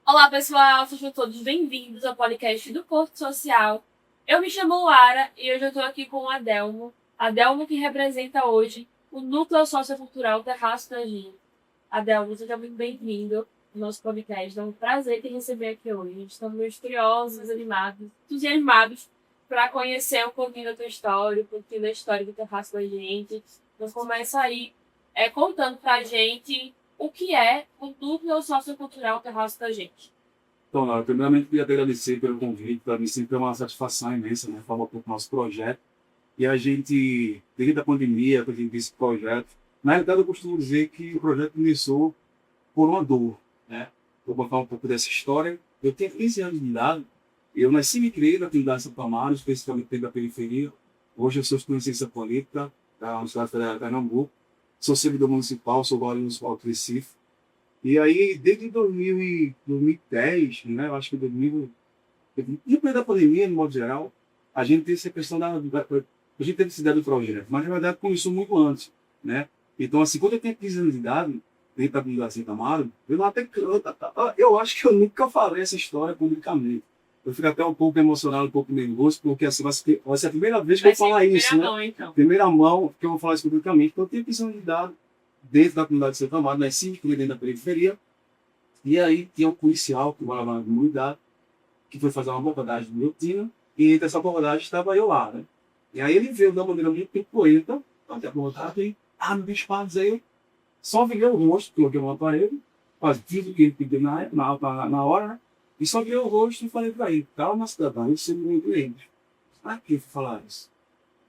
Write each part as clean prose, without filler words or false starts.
Olá, pessoal, sejam todos bem-vindos ao podcast do Porto Social. Eu me chamo Lara e hoje eu estou aqui com o Adelmo. Adelmo que representa hoje o Núcleo Sociocultural Terraço da Gente. Adelmo, seja muito bem-vindo ao nosso podcast. É um prazer te receber aqui hoje. Estamos meio curiosos, animados, entusiasmados para conhecer um pouquinho da tua história, um pouquinho da história do Terraço da Gente. Então começa aí contando para a gente o que é o Núcleo Sociocultural Terraço da Gente. Então, Laura, primeiramente queria agradecer pelo convite. Para mim sempre é uma satisfação imensa, né, falar um pouco do nosso projeto. E a gente, desde a pandemia, que a gente viu esse projeto, na realidade eu costumo dizer que o projeto começou por uma dor, né? Vou contar um pouco dessa história. Eu tenho 15 anos de idade, eu nasci e me criei na atividade de Santo Amaro, especificamente dentro da periferia. Hoje eu sou estudante de ciência política da Universidade Federal de Pernambuco, sou servidor municipal, sou guarda municipal do Recife. E aí, desde 2010, né, eu acho que 2000, depois da pandemia, no modo geral, a gente teve essa questão a gente teve essa ideia do projeto, mas na verdade começou muito antes, né? Então, assim, quando eu tinha 15 anos de idade, dentro da Avenida Santo Amaro, eu até eu acho que eu nunca falei essa história publicamente. Eu fico até um pouco emocionado, um pouco nervoso, porque assim, vai ser a primeira vez que eu vou falar isso, né? Mão, então. Primeira mão que eu vou falar isso publicamente. Então, eu tinha 15 anos de idade, dentro da comunidade de Santo Amaro, nasci dentro da periferia, e aí tinha um policial que morava na comunidade, que foi fazer uma abordagem do meu tino, e entre essa abordagem estava eu lá, né? E aí ele veio de uma maneira muito pinpoenta, até a abordagem, me disparos aí, eu só virei o rosto, coloquei no aparelho, fiz o que ele pediu na hora, né? E só virei o rosto e falei para ele, calma, cidadão, isso é muito doente. Para que falar isso?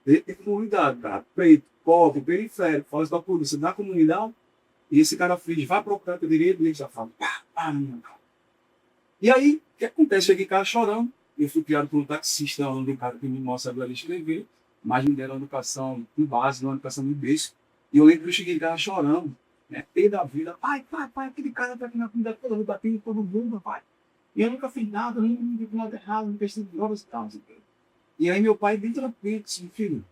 Ele tem comunidade, cara, preto, pobre, periférico, fala isso da polícia da comunidade, e esse cara fez, vai procurar teu direito, e ele já fala, minha cara. E aí, o que acontece? Cheguei em casa chorando, eu fui criado por um taxista, onde o cara que me mostra agora escrever, mas me deram educação de base, uma educação de berço, e eu lembro que eu cheguei em casa chorando, né, pé da vida, pai, aquele cara tá aqui na comunidade toda, batendo todo mundo, pai. E eu nunca fiz nada, não fiz nada errado, não fiz drogas e tal. E aí meu pai bem tranquilo, disse, filho,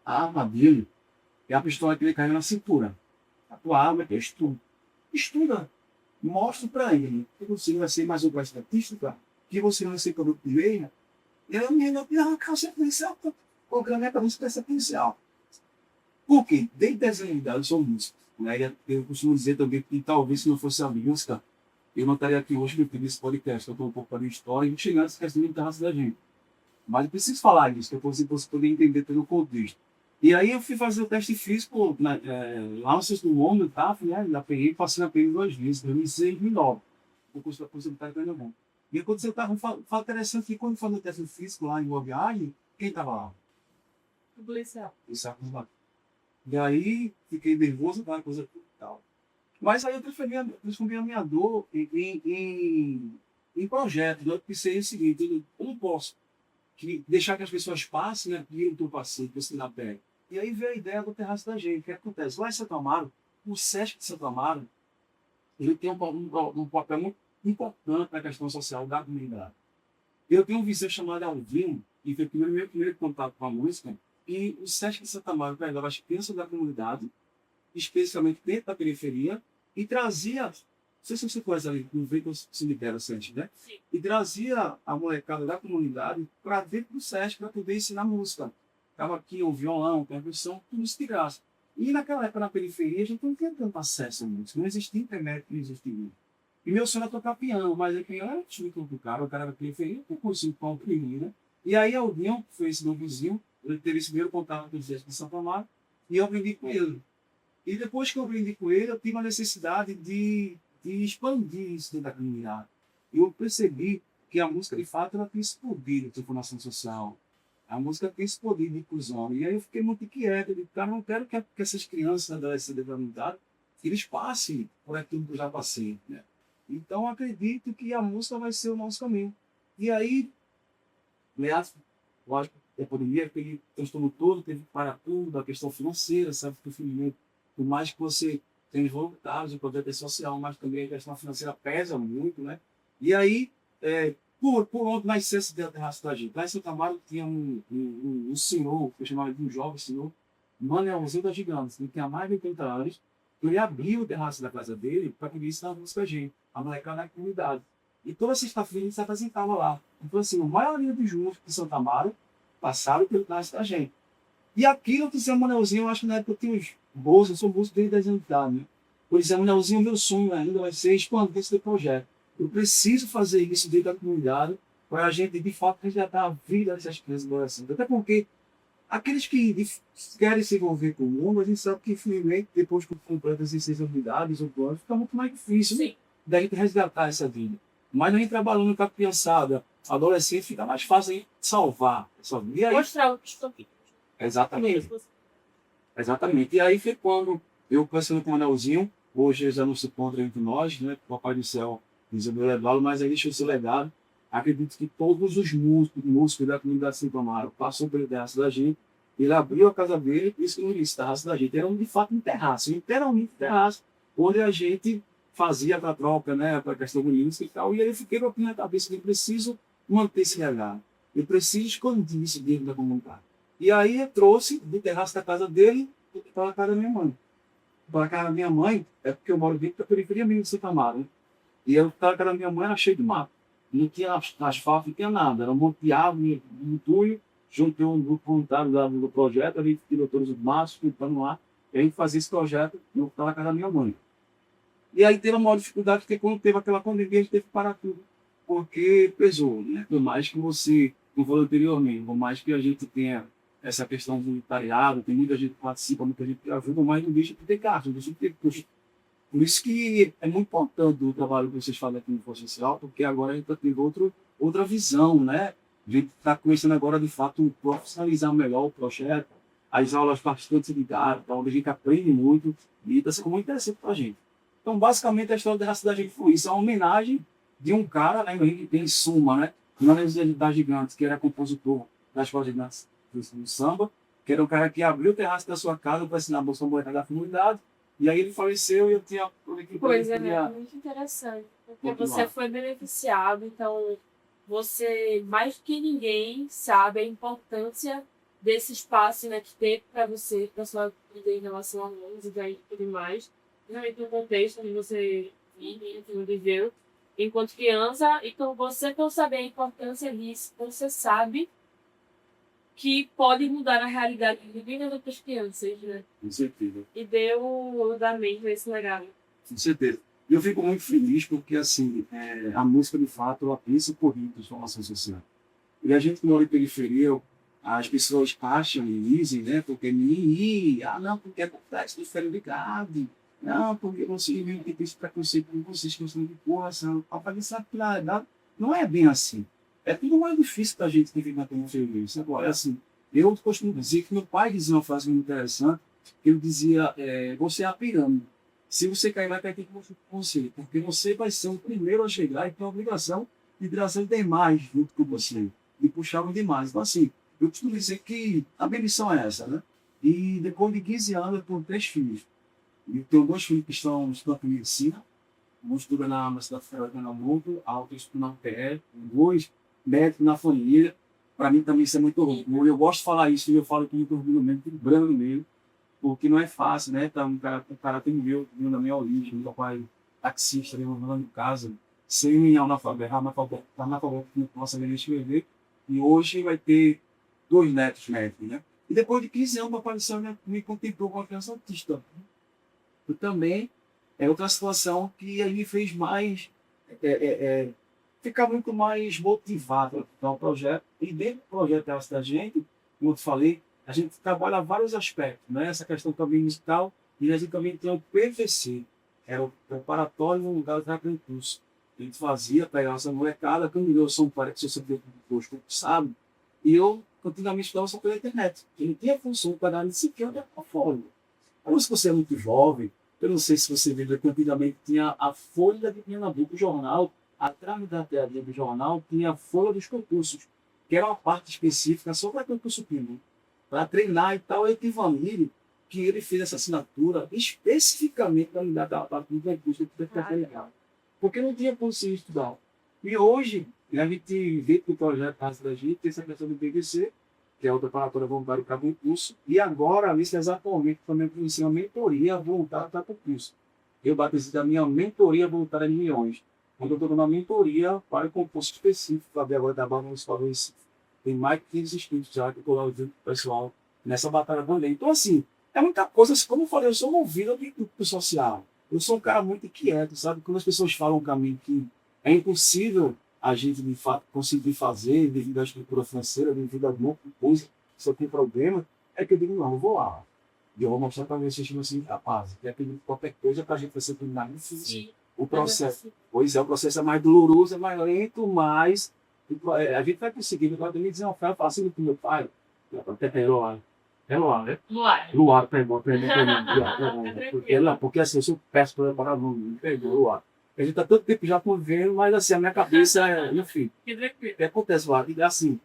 a arma dele é a pistola que ele caiu na cintura. A tua arma é estudo. Estuda. Mostra para ele que você vai ser mais uma estatística, que você vai ser produto de lei. Eu me lembro, calça policial, o graneta não peça policial. Por quê? Desde essa idade eu sou músico. Né? Eu costumo dizer também que talvez se não fosse a música, eu não estaria aqui hoje no esse podcast. Eu estou um pouco para a minha história e chegar nessa questão de terraça da gente. Mas eu preciso falar disso, para você poder entender todo o contexto. E aí eu fui fazer o teste físico lá no sexto ano, tá? Né? Na PI, passei na PI 2 vezes, 2006 e 2009. O curso da Polícia Militar de Pernambuco. E quando você estava, fala interessante que quando fazia o teste físico lá em Boa Viagem, quem estava lá? O policial. E aí fiquei nervoso, aquela coisa e tal. Mas aí eu transformei a minha dor em projeto. Eu pensei o seguinte, eu não posso deixar que as pessoas passem, né, e eu estou passando, você na pele. E aí veio a ideia do Terraço da Gente. O que acontece? Lá em Santo Amaro, o SESC de Santo Amaro, ele tem um papel muito importante na questão social da comunidade. Eu tenho um vizinho chamado Alvino, que foi o meu primeiro contato com a música, e o SESC de Santo Amaro pegava as crianças da comunidade, especialmente dentro da periferia, e trazia, não sei se você conhece ali, no Vento Cemitério Sente, né? Sim. E trazia a molecada da comunidade para dentro do SESC para poder ensinar música. Estava aqui o violão, percussão, tudo isso de graça. E naquela época, na periferia, a gente não tinha tanto acesso a música. Não existia internet, não existia música. E meu sonho era tocar piano, mas o piano era muito complicado, o cara era periferia, não conseguia comprimir, né? E aí alguém, que foi esse meu vizinho, ele teve esse primeiro contato com o SESC de Santo Amaro, e eu aprendi com ele. E depois que eu aprendi com ele, eu tive a necessidade de expandir isso dentro da comunidade. E eu percebi que a música, de fato, ela tem esse poder de transformação social. A música tem esse poder de inclusão. E aí eu fiquei muito inquieto. Eu disse, cara, não quero que essas crianças adolescentes da comunidade, eles passem por aquilo que eu já passei. Né? Então, acredito que a música vai ser o nosso caminho. E aí, aliás, lógico, a pandemia, aquele transtorno todo, teve que parar tudo, a questão financeira, sabe? Porque, infelizmente, por mais que você tenha os voluntários, o projeto é social, mas também a questão financeira pesa muito, né? E aí, por onde nasceu esse Terraço da Gente? Lá em Santa Amaro tinha um senhor, que eu chamava de um jovem senhor, Manuelzinho da Gigantes, ele tinha mais de 80 anos, Ele abriu o terraço da casa dele para que visse a música gente, a molecada na comunidade. E toda sexta-feira ele se apresentava lá. Então, assim, a maioria dos músicos de Santa Amaro passaram pelo terraço da gente. E aquilo que o Zé Manelzinho, eu acho que na época eu tinha uns bolsos, eu sou músico desde 10 anos de idade, né? Por Zé Manelzinho, meu sonho ainda vai ser expandir esse projeto. Eu preciso fazer isso dentro da comunidade para a gente, de fato, resgatar a vida dessas crianças e adolescentes. Até porque aqueles que querem se envolver com o mundo, a gente sabe que, infelizmente, depois que completa as 16 unidades ou planos, fica muito mais difícil da gente resgatar essa vida. Mas a gente trabalhando com a criançada, adolescente, fica mais fácil de salvar essa vida. E aí, Mostrar o que estou aqui. exatamente. Exatamente. E aí foi quando eu conversando com o Anelzinho, hoje ele já não se encontra entre nós, né? O Papai do Céu nos levá-lo, mas aí deixou seu legado. Acredito que todos os músicos da comunidade de Santo Amaro passou pelo terraço da gente. Ele abriu a casa dele, por isso que não disse terraço da gente. Era de fato um terraço, literalmente um terraço, onde a gente fazia a troca, né? Para a questão do música e tal. E aí eu fiquei com a cabeça que eu preciso manter esse legado. Eu preciso esconder isso dentro da comunidade. E aí eu trouxe do terraço da casa dele para a casa da minha mãe. Para a casa da minha mãe, é porque eu moro dentro da periferia mesmo de Santo Amaro, né? E eu, para a casa da minha mãe era cheio de mato. Não tinha asfalto, não tinha nada. Era um monte de árvore, um entulho. Juntei um grupo voluntário do projeto, a gente tirou todos os matos, pintando lá. E a gente fazia esse projeto e eu estava na casa da minha mãe. E aí teve uma maior dificuldade, porque quando teve aquela pandemia, a gente teve que parar tudo. Porque pesou, né? Por mais que você, como falou anteriormente, por mais que a gente tenha essa questão do voluntariado, tem muita gente que participa, muita gente que ajuda, mas não deixa de ter gasto, não deixa de ter custo. Por isso que é muito importante o trabalho que vocês fazem aqui no Força Social, porque agora a gente está tendo outra visão, né? A gente está começando agora, de fato, profissionalizar melhor o projeto, as aulas bastante ligadas, onde a gente aprende muito e está sendo muito interessante para a gente. Então, basicamente, a história da raça da gente foi isso, é uma homenagem de um cara, né, que tem Suma, né? Na da Gigantes, que era compositor das projetos do samba, que era um cara que abriu o terraço da sua casa para ensinar a Bolsa Moeda da comunidade. E aí ele faleceu e eu tinha... Coisa, né? Muito interessante. Porque você foi beneficiado, então você, mais do que ninguém, sabe a importância desse espaço, né, que teve para você, para sua vida em relação à música e tudo mais. Realmente no contexto onde você vive, viveu enquanto criança. Então você, por saber a importância disso, você sabe que pode mudar a realidade de muitas outras crianças, né? Com certeza. E deu andamento a esse legado. Com certeza. E eu fico muito feliz porque, assim, a música, de fato, ela pensa por ritmo de transformação social. E a gente que mora em periferia, as pessoas acham e dizem, né, porque não, porque acontece no ferro de gado, não, porque você viu que tem esse preconceito com vocês, que você não de porra, essa claridade. Não é bem assim. É tudo mais difícil para a gente que vive na periferia. Agora, é assim, eu costumo dizer que meu pai dizia uma frase muito interessante, ele dizia, você é a pirâmide. Se você cair lá, vai ter que mostrar com você, porque você vai ser o primeiro a chegar e tem a obrigação de trazer demais junto com você, de puxar os demais. Então, assim, eu costumo dizer que a minha missão é essa, né? E depois de 15 anos, eu tenho 3 filhos. Eu tenho 2 filhos que estão estudando medicina, um estuda na cidade federal de Pernambuco, a outra estuda na UPE, 2 médicos na família. Para mim também isso é muito orgulho. Eu gosto de falar isso e eu falo com muito orgulho mesmo, com branco mesmo, porque não é fácil, né? Tá, um cara tem vindo da minha origem, meu pai taxista, levando de casa, sem analfabeto, que não sabia nem escrever, e hoje vai ter 2 netos médicos, né? E depois de 15 anos, o Papai do Céu me contemplou com uma criança autista. Eu também, é outra situação que aí me fez mais, ficar muito mais motivado para o projeto. E dentro do projeto da gente, como eu falei, a gente trabalha vários aspectos, né? Essa questão também musical, e a gente também tem o PVC, era o preparatório no lugar do recurso. A gente fazia, pegava essa molecada, quando eu sou um pai que você deu posto, sabe? E eu continuamente estudava só pela internet. Ele tinha função para dar disciplina da forma. Como se você é muito jovem, eu não sei se você viu que antigamente tinha a Folha de Pernambuco, o jornal, atrás da teoria do jornal tinha a Folha dos Concursos, que era uma parte específica só para concurso público, para treinar e tal. Eu tive um amigo que ele fez essa assinatura especificamente para me dar a parte do concurso que legal, porque não tinha consciência estudar. E hoje, a gente vê que o projeto da gente tem essa questão do PVC, que é o preparatório voluntário para concurso. E agora, nesse exato momento, também conheci uma mentoria voluntária para concurso. Eu batizei da minha mentoria voluntária de milhões. Quando eu estou dando uma mentoria para um concurso específico, para ver agora da Barra Municipal do Recife. Tem mais de 15 inscritos já que eu estou lá junto com o pessoal nessa batalha também. Então, assim, é muita coisa. Como eu falei, eu sou movido do social. Eu sou um cara muito inquieto, sabe? Quando as pessoas falam para mim que é impossível a gente, de fato, conseguir fazer devido à estrutura financeira, devido a alguma coisa, só tem problema, é que eu digo, não, eu vou lá. E eu vou mostrar para ver se vocês são incapazes. Que é pedir qualquer coisa para a gente ser terminar difícil. O processo, pois é, o processo é mais doloroso, é mais lento, mas a gente vai conseguir. Agora, me dizer uma frase, eu falo assim com meu pai, até Luar, né? Luar, perdão. Porque assim, eu sou péssimo para preparar nome, me perdoa, Luar. A gente está tanto tempo já convivendo, mas assim, a minha cabeça é, meu filho, o que acontece, Luar? E assim,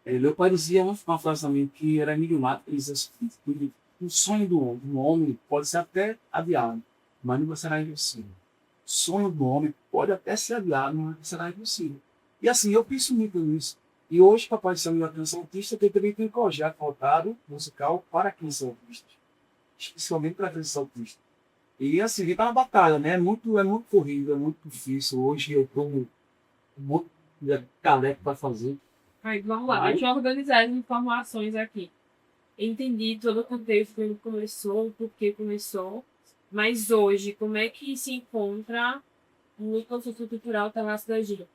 meu pai dizia uma frase também que era enigmática, ele dizia assim, o sonho do homem pode ser até adiado, mas nunca será impossível. O sonho do homem pode até ser adiado, mas será impossível. E assim, eu penso muito nisso. E hoje, Papai do Céu e a Criança Autista também tem um projeto voltado musical para crianças autistas. Especialmente para crianças autistas. E assim, a gente tá na batalha, né? É muito corrido, é muito difícil. Hoje eu estou muito careca para fazer. Aí, vamos lá, deixa eu organizar as informações aqui. Entendi todo o contexto, como começou, por que começou. Mas hoje, como é que se encontra no Consultor Cultural Terraço da Gira?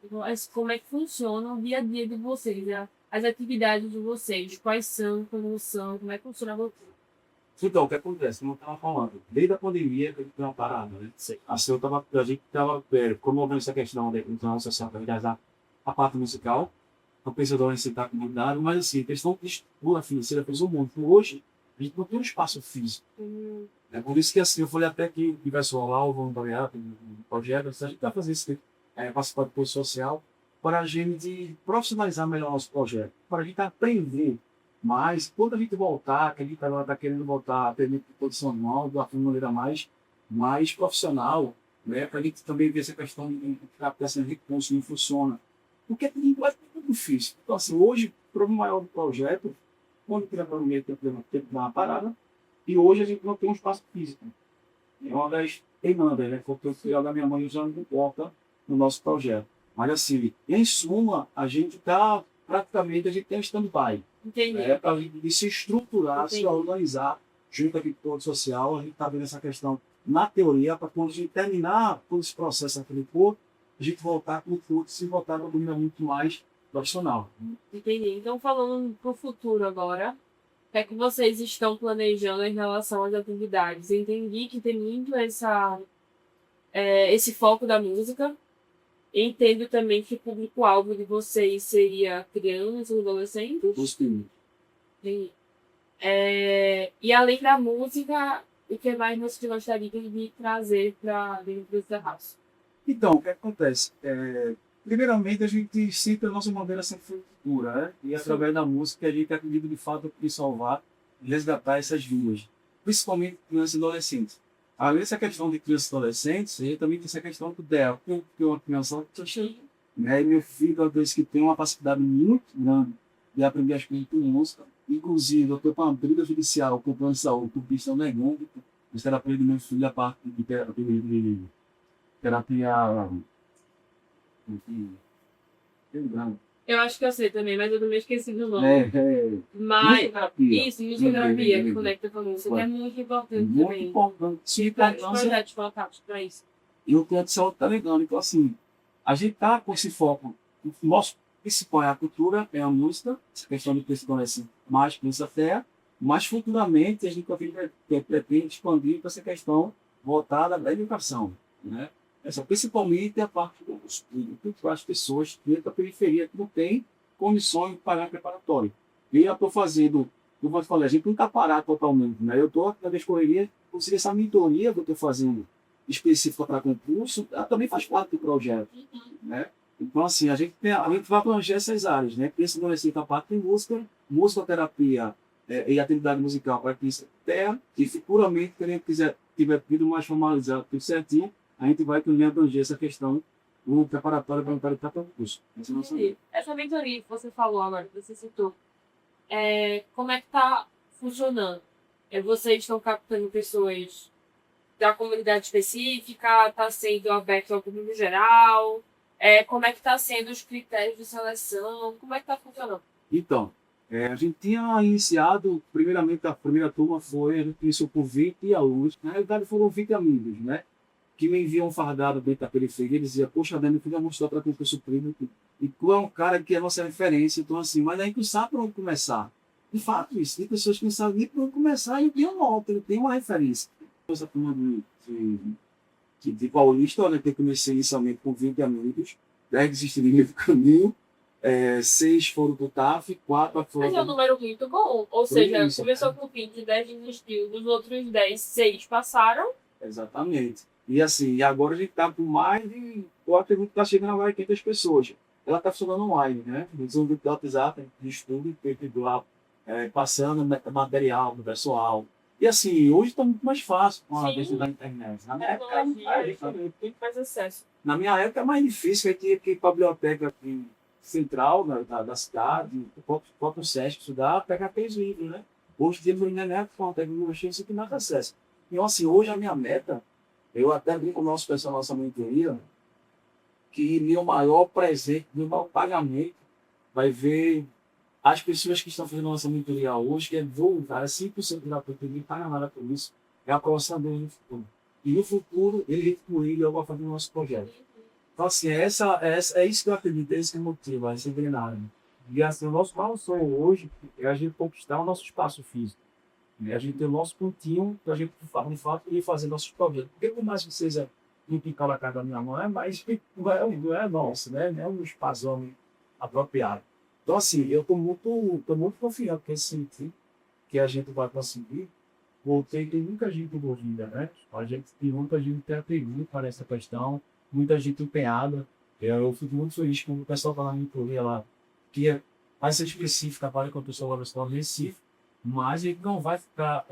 Como é que funciona o dia a dia de vocês, né? As atividades de vocês? Quais são, como é que funciona a rotina? Então, o que acontece? Como eu estava falando, desde a pandemia que a gente tem uma parada, né? Assim, a gente estava promovendo essa questão da inclusão social, a parte musical, a pensadora em citar a comunidade, mas assim, a questão de estrutura financeira fez um mundo. Hoje, a gente não tem um espaço físico. É por isso que assim, eu falei até que o pessoal lá, o voluntariado, o projeto, a gente vai fazer isso, participar do curso social, para a gente profissionalizar melhor o nosso projeto, para a gente aprender mais. Quando a gente voltar, que a gente está querendo voltar a ter produção anual de uma maneira mais profissional, né, para a gente também ver essa questão de captação de recursos, como funciona. Porque é muito difícil. Então, assim, hoje, o problema maior do projeto, quando tem a pandemia, tem que dar uma parada, e hoje a gente não tem um espaço físico. É uma das demandas, né? Porque o filho da minha mãe já não importa no nosso projeto. Mas assim, em suma, a gente está praticamente, a gente tem um stand-by. Entendi. Para a gente se estruturar, se organizar junto aqui com o social. A gente está vendo essa questão na teoria, para quando a gente terminar todo esse processo aquele corpo, a gente voltar com tudo, se voltar para uma muito mais profissional. Entendi. Então, falando para o futuro agora, o que é que vocês estão planejando em relação às atividades? Eu entendi que tem muito esse foco da música. Entendo também que o público-alvo de vocês seria crianças, adolescentes. Os filhos. E além da música, o que mais você gostaria de trazer para dentro do terraço? Então, o que acontece? Primeiramente, a gente cita a nossa bandeira sem cultura, né? E através da música, a gente acredita de fato em salvar e resgatar essas vidas, principalmente crianças e adolescentes. Além dessa questão de crianças e adolescentes, a gente também tem essa questão do DEL, porque uma criança, né? E meu filho, talvez que tem uma capacidade muito grande de aprender as coisas por música. Inclusive, eu estou com uma briga judicial com o plano de saúde, porque estão negando a terapia do meu filho, a parte de terapia. Eu acho que eu sei também, mas eu também esqueci do nome. Mas isso, musicoterapia, que conecta com a música, que é muito importante muito também. Importante. Sim, Vários projetos voltados para isso. E o plano de saúde está ligando. Então, assim, a gente está com esse foco. O nosso principal é a cultura, é a música, essa questão de principalmente mais pensa até, mas futuramente a gente pretende expandir para essa questão voltada à educação, né? Essa, principalmente a parte do estudo, para as pessoas dentro da periferia que não tem condições de pagar preparatório. E eu estou fazendo, eu vou te falar, a gente não está parado totalmente, né? Eu estou na descorreria, inclusive essa mentoria que eu estou fazendo específica para concurso, ela também faz parte do projeto, né? Então, assim, a gente vai abranger essas áreas, né? Criança e adolescente, a parte de música, musicoterapia e atividade musical para criança terra, e futuramente, quem tiver pedido mais formalizado, tudo certinho, a gente vai também abranger essa questão do preparatório voluntário para concurso. Essa mentoria que você falou agora, que você citou, como é que está funcionando? Vocês estão captando pessoas da comunidade específica? Está sendo aberto ao público geral? Como é que está sendo os critérios de seleção? Como é que está funcionando? Então, a gente tinha iniciado, primeiramente, a primeira turma foi, a gente iniciou por 20 alunos. Na realidade, foram 20 amigos, né? Que me enviam um fardado dentro da periferia e diziam, poxa, Dani, eu queria mostrar para o curso primo. E tu é um cara que é nossa referência, então assim, mas aí tu sabe para onde começar. De fato, isso. Tem pessoas que não sabem nem para onde começar e eu tenho uma nota, eu tenho uma referência. Essa turma de Paulista, né, que eu comecei inicialmente com 20 amigos, 10 desistiram do caminho, 6 foram do TAF, 4 foram... Mas é um número muito bom. Ou seja, começou com 20, 10 desistiu, dos outros 10, 6 passaram. Exatamente. E assim, e agora a gente está com mais de... Eu acredito que está chegando agora 500 pessoas. Ela está funcionando online, né? Eles um grupo de WhatsApp de estudo, lá, passando material do pessoal. E assim, hoje está muito mais fácil com a questão da internet. Na minha época era muito mais acesso. Na minha época é mais difícil, eu tinha que ir para a biblioteca aqui, central da cidade, o próprio SESC estudar, pegar aqueles livros, né? Hoje temos a internet com a tecnologia, você tem mais acesso. Então assim, hoje a minha meta, eu até brinco com o nosso pessoal, nossa mentoria, que meu maior presente, meu maior pagamento, vai ver as pessoas que estão fazendo nossa mentoria hoje, que é voluntária, 5% gratuito, ninguém paga nada por isso, é a aprovação dele no futuro. E no futuro, ele com ele, eu vou fazer o nosso projeto. Então, assim, é isso que eu acredito, é isso que motiva, essa engrenagem. E assim, o nosso maior sonho hoje é a gente conquistar o nosso espaço físico. Né? A gente ter o nosso pontinho para a gente, de fato, ir fazer nossos projetos. Porque por mais que seja um picar na casa da minha mãe, mas não é nosso, né? Não é um espaço apropriado. Então, assim, eu estou muito confiante que esse sentido que a gente vai conseguir. Voltei, tem muita gente envolvida, né? A gente tem muita gente que atribuído para essa questão, muita gente empenhada. Eu fico muito feliz quando o pessoal está na mentoria lá, que vai ser específica para que o pessoal vai estar no Recife, mas ele não vai ficar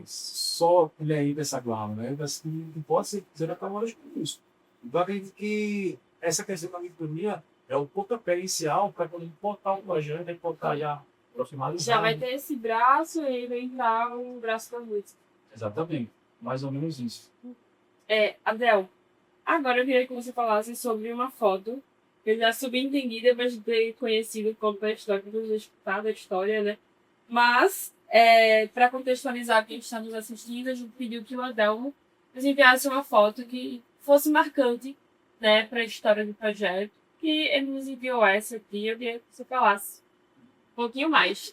só ele aí dessa guarda, né? Assim, não pode ser dizer até uma hora com isso. Então, eu acredito que essa questão da mentoria é o pontapé inicial para quando ele botar o projeto, ele botar já aproximadamente. Já vai ter esse braço e aí vai entrar o braço da música. Exatamente. Mais ou menos isso. Adel, agora eu queria que você falasse sobre uma foto que eu já subentendida, mas bem conhecido como da história, do escutado a história, né? Mas, para contextualizar quem está nos assistindo, a gente pediu que o Adelmo nos enviasse uma foto que fosse marcante, né, para a história do projeto. E ele nos enviou essa aqui, eu queria que você falasse um pouquinho mais.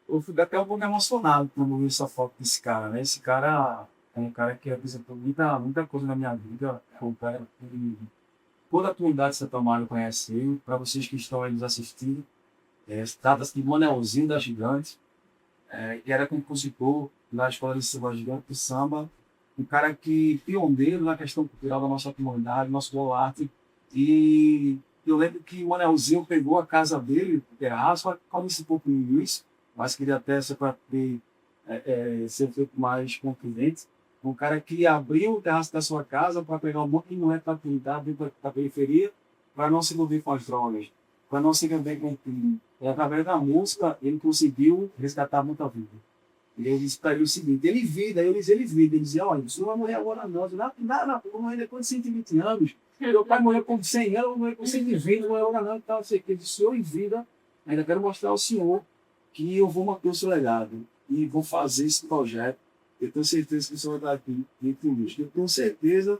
Eu fui até um pouco emocionado quando vi essa foto desse cara, né? Esse cara é um cara que representou muita coisa na minha vida. É um cara que toda a comunidade de Santo Amaro conheceu. Para vocês que estão aí nos assistindo, trata-se de Manelzinho da Gigante, que era compositor na Escola de Samba Gigante de Samba. Um cara que pioneiro na questão cultural da nossa comunidade, nosso bolarte. E eu lembro que o Manelzinho pegou a casa dele, o terraço, como esse pouco isso, mas queria até ser para ser feito mais confidente. Um cara que abriu o terraço da sua casa para pegar um monte de mulher para cuidar da periferia, para não se envolver com as drogas, para não se envolver com o crime. E através da música, ele conseguiu resgatar muita vida. E ele disse para ele o seguinte: ele vida, ele dizia: olha, isso não vai morrer agora não, eu vou morrer depois de 120 anos. Meu pai morreu com 100 anos, eu vou morrer com 120, não é agora não, e tal, sei que ele disse: eu em vida, ainda quero mostrar ao senhor que eu vou manter o seu legado e vou fazer esse projeto. Eu tenho certeza que o senhor vai estar aqui conosco. Eu tenho certeza,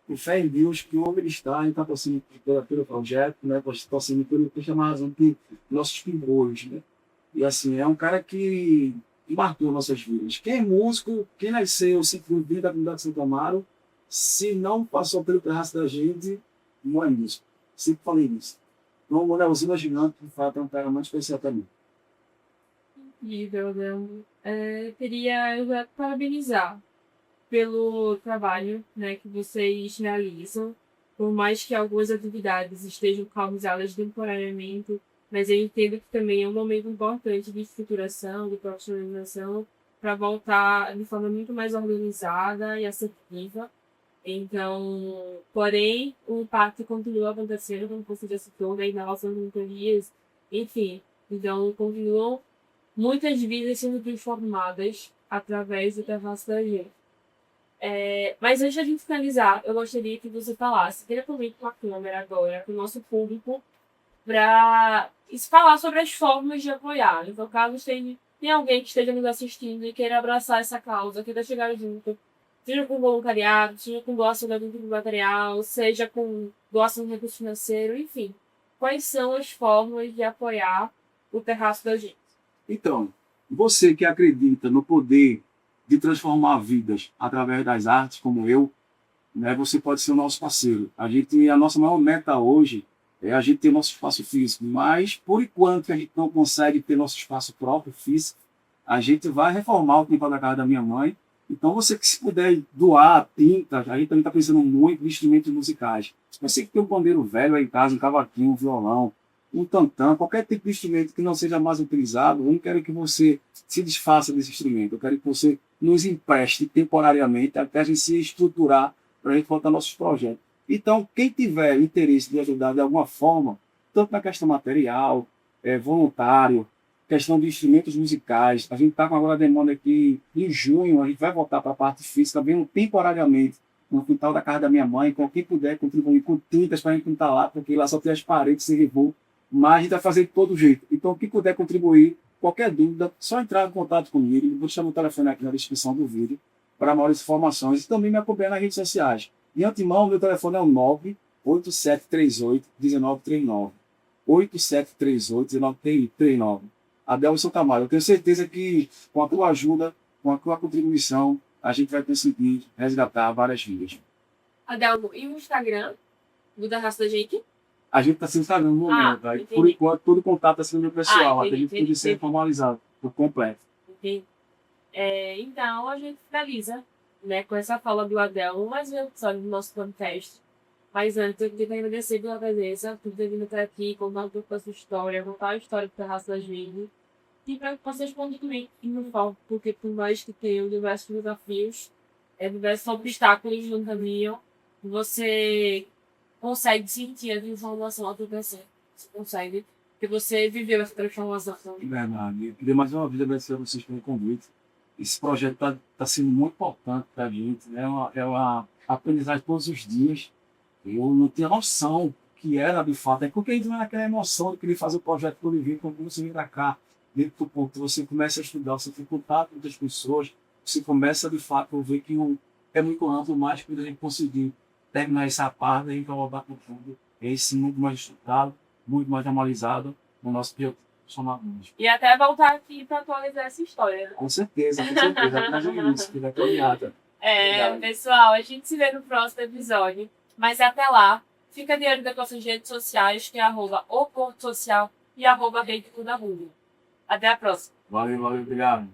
com fé em Deus, que o homem está, ele está torcendo pelo projeto, né? Torcendo pelo razão que nossos primores, né? E assim, é um cara que marcou nossas vidas. Quem é músico, quem nasceu, se vive da comunidade de Santo Amaro, se não passou pelo terraço da gente, não é músico. Sempre falei isso. Então, o Manelzinho da Gigante, de fato, é um cara muito especial para mim. Incrível, Leandro. Queria já parabenizar pelo trabalho, né, que vocês realizam. Por mais que algumas atividades estejam causadas temporariamente, mas eu entendo que também é um momento importante de estruturação, de profissionalização, para voltar de forma muito mais organizada e assertiva. Então, porém, o impacto continua acontecendo, como você já citou, né, em relação às mentorias, enfim. Então, continuam muitas vidas sendo transformadas através do terraço da gente. Mas antes de a gente finalizar, eu gostaria que você falasse diretamente com a câmera agora, com o nosso público, para falar sobre as formas de apoiar. Então, caso tem alguém que esteja nos assistindo e queira abraçar essa causa, queira chegar junto, seja com voluntariado, seja com doação de algum tipo de material, seja com doação de recurso financeiro, enfim. Quais são as formas de apoiar o terraço da gente? Então, você que acredita no poder de transformar vidas através das artes, como eu, né, você pode ser o nosso parceiro. A nossa maior meta hoje é a gente ter nosso espaço físico, mas por enquanto a gente não consegue ter nosso espaço próprio físico, a gente vai reformar o quintal da casa da minha mãe. Então você que se puder doar tinta, a gente também está pensando muito em instrumentos musicais. Você que tem um pandeiro velho aí em casa, um cavaquinho, um violão, um tantã, qualquer tipo de instrumento que não seja mais utilizado, eu não quero que você se desfaça desse instrumento. Eu quero que você nos empreste temporariamente até a gente se estruturar para a gente montar nossos projetos. Então, quem tiver interesse de ajudar de alguma forma, tanto na questão material, voluntário, questão de instrumentos musicais, a gente está com agora a demanda aqui em junho, a gente vai voltar para a parte física, vendo temporariamente no quintal da casa da minha mãe, com quem puder contribuir com tintas para a gente pintar lá, porque lá só tem as paredes sem reboco, mas a gente vai fazer de todo jeito. Então, quem puder contribuir, qualquer dúvida, só entrar em contato comigo, vou deixar meu telefone aqui na descrição do vídeo, para maiores informações, e também me acompanhar nas redes sociais. De antemão, meu telefone é o 98738-1939. 8738-1939. Adelson Camargo, eu tenho certeza que com a tua ajuda, com a tua contribuição, a gente vai conseguir resgatar várias vidas. Adelmo, e o Instagram do Terraço da Gente? A gente está se instalando no momento. Aí, por enquanto, todo contato está sendo meu pessoal, até a gente poder ser formalizado por completo. Entendi. Então, a gente finaliza, né, com essa fala do Adelmo, mais um episódio do nosso podcast. Mas antes, eu queria agradecer pela presença, por ter vindo até aqui, contar um pouco da sua história, contar a história do Terraço da Gente. E para que vocês continuem no foco, porque por mais que tenham diversos desafios, diversos obstáculos no caminho, você consegue sentir a transformação acontecer. Você consegue, porque você viveu essa transformação. Verdade. Eu queria mais uma vez agradecer a vocês pelo convite. Esse projeto está sendo muito importante para a gente. Né? É uma aprendizagem todos os dias. Eu não tinha noção que era de fato. É porque a gente vai naquela emoção de querer fazer o projeto quando vir, quando você vem para cá, dentro do ponto, você começa a estudar, você tem contato com outras pessoas, você começa de fato a ver que é muito amplo, mais que a gente conseguir terminar essa parte, a gente vai voltar com tudo. Esse muito mais estudado, muito mais analisado no nosso dia. E até voltar aqui para atualizar essa história. Com certeza, atrás disso, que vai caminhada. Pessoal, a gente se vê no próximo episódio. Mas até lá, fica de olho nas nossas redes sociais, que é @oportosocial e @rede da Rúbia. Até a próxima. Valeu, obrigado.